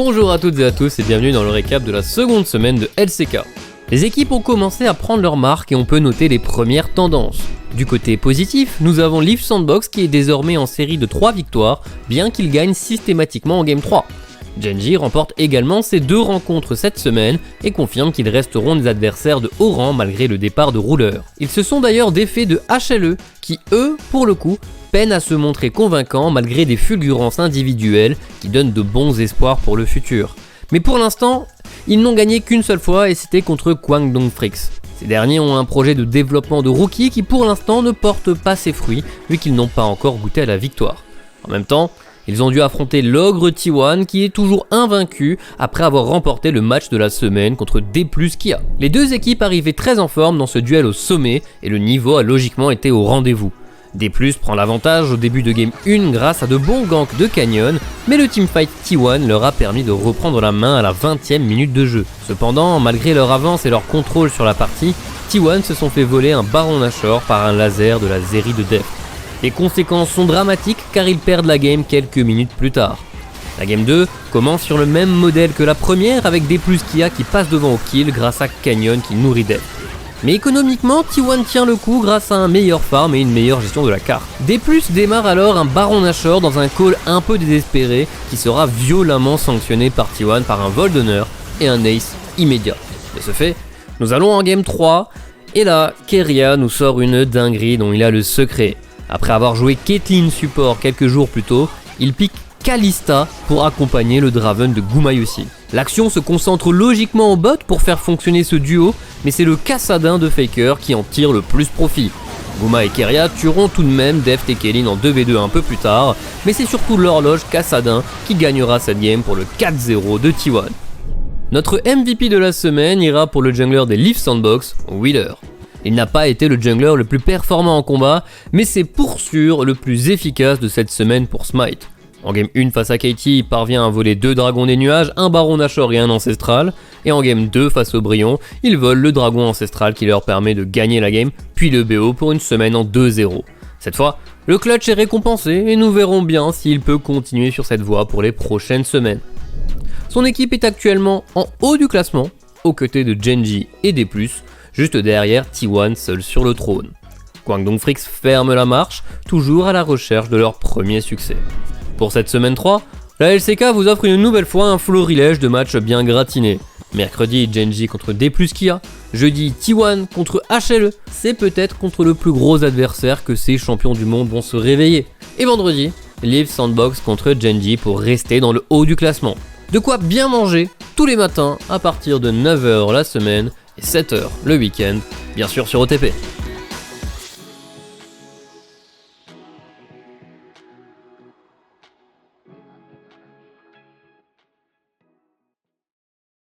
Bonjour à toutes et à tous et bienvenue dans le récap de la seconde semaine de LCK. Les équipes ont commencé à prendre leur marque et on peut noter les premières tendances. Du côté positif, nous avons Leaf Sandbox qui est désormais en série de 3 victoires, bien qu'il gagne systématiquement en Game 3. Gen.G remporte également ses 2 rencontres cette semaine et confirme qu'ils resteront des adversaires de haut rang malgré le départ de Ruler. Ils se sont d'ailleurs défaits de HLE qui, eux, pour le coup, peinent à se montrer convaincants malgré des fulgurances individuelles qui donnent de bons espoirs pour le futur. Mais pour l'instant, ils n'ont gagné qu'une seule fois et c'était contre Guangdong Freaks. Ces derniers ont un projet de développement de rookie qui pour l'instant ne porte pas ses fruits vu qu'ils n'ont pas encore goûté à la victoire. En même temps, ils ont dû affronter l'ogre T1 qui est toujours invaincu après avoir remporté le match de la semaine contre D+ Kia. Les deux équipes arrivaient très en forme dans ce duel au sommet et le niveau a logiquement été au rendez-vous. D+ prend l'avantage au début de game 1 grâce à de bons ganks de Canyon, mais le teamfight T1 leur a permis de reprendre la main à la 20e minute de jeu. Cependant, malgré leur avance et leur contrôle sur la partie, T1 se sont fait voler un Baron Nashor par un laser de la Zeri de Deft. Les conséquences sont dramatiques car ils perdent la game quelques minutes plus tard. La game 2 commence sur le même modèle que la première avec D+ Kia qui passe devant au kill grâce à Canyon qui nourrit Deft. Mais économiquement, T1 tient le coup grâce à un meilleur farm et une meilleure gestion de la carte. D+ démarre alors un Baron Nashor dans un call un peu désespéré qui sera violemment sanctionné par T1 par un vol d'honneur et un ace immédiat. De ce fait, nous allons en game 3 et là, Keria nous sort une dinguerie dont il a le secret. Après avoir joué Caitlyn support quelques jours plus tôt, il pique Kalista pour accompagner le Draven de Gumayusi. L'action se concentre logiquement au bot pour faire fonctionner ce duo, mais c'est le Kassadin de Faker qui en tire le plus profit. Guma et Keria tueront tout de même Deft et Caitlyn en 2v2 un peu plus tard, mais c'est surtout l'horloge Kassadin qui gagnera cette game pour le 4-0 de T1. Notre MVP de la semaine ira pour le jungler des Leaf Sandbox, Wheeler. Il n'a pas été le jungler le plus performant en combat, mais c'est pour sûr le plus efficace de cette semaine pour Smite. En game 1 face à Katie, il parvient à voler 2 dragons des nuages, un Baron Nashor et un Ancestral, et en game 2 face au Brion, il vole le dragon Ancestral qui leur permet de gagner la game, puis le BO pour une semaine en 2-0. Cette fois, le clutch est récompensé et nous verrons bien s'il peut continuer sur cette voie pour les prochaines semaines. Son équipe est actuellement en haut du classement, aux côtés de Gen.G et D+, juste derrière T1 seul sur le trône. Guangdong Freaks ferme la marche, toujours à la recherche de leur premier succès. Pour cette semaine 3, la LCK vous offre une nouvelle fois un florilège de matchs bien gratinés. Mercredi, Gen.G contre D+ Kia. Jeudi, T1 contre HLE. C'est peut-être contre le plus gros adversaire que ces champions du monde vont se réveiller. Et vendredi, Leaf Sandbox contre Gen.G pour rester dans le haut du classement. De quoi bien manger tous les matins à partir de 9h la semaine et 7h le week-end, bien sûr sur OTP.